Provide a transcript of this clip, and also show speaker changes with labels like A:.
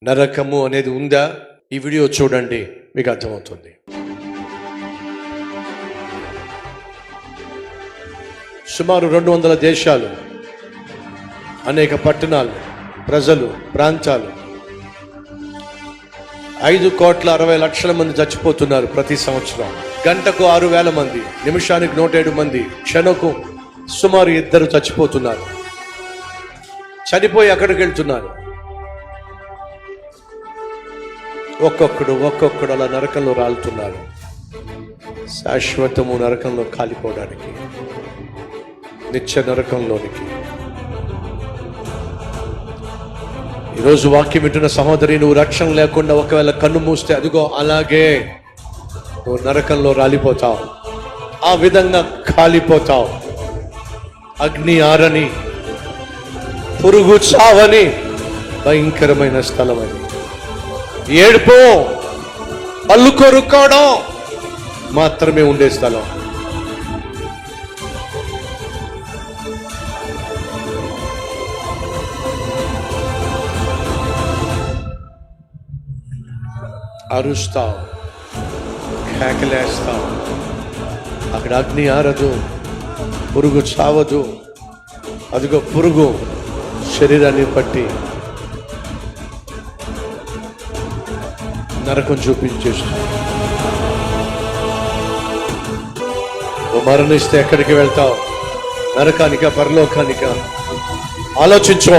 A: నరకము అనేది ఉందా? ఈ వీడియో చూడండి, మీకు అర్థమవుతుంది. సుమారు 200 దేశాలు, అనేక పట్టణాలు, ప్రజలు, ప్రాంతాలు, 5,60,00,000 మంది చచ్చిపోతున్నారు ప్రతి సంవత్సరం. గంటకు 6,000 మంది, నిమిషానికి 107 మంది, క్షణకు సుమారు 2 చచ్చిపోతున్నారు. చనిపోయి అక్కడికి వెళ్తున్నారు. ఒక్కొక్కడు అలా నరకంలో రాలుతున్నారు, శాశ్వతము నరకంలో కాలిపోవడానికి, నిత్య నరకంలోనికి. ఈరోజు వాక్యం వింటున్న సహోదరి, నువ్వు రక్షణ లేకుండా ఒకవేళ కన్ను మూస్తే అదిగో అలాగే నువ్వు నరకంలో రాలిపోతావు, ఆ విధంగా కాలిపోతావు. అగ్ని ఆరని, పురుగు చావని భయంకరమైన స్థలం అది. ఏడుపు, పళ్ళు కొరుక్కోవడం మాత్రమే ఉండే స్థలం. అరుస్తావు, కేకలేస్తావు, అక్కడ అగ్ని ఆరదు, పురుగు చావదు. అదిగో పురుగు శరీరాన్ని పట్టి నరకం చూపించేస్తుంది. మరణిస్తే ఎక్కడికి వెళ్తావు? నరకానికా, పరలోకానికా? ఆలోచించు.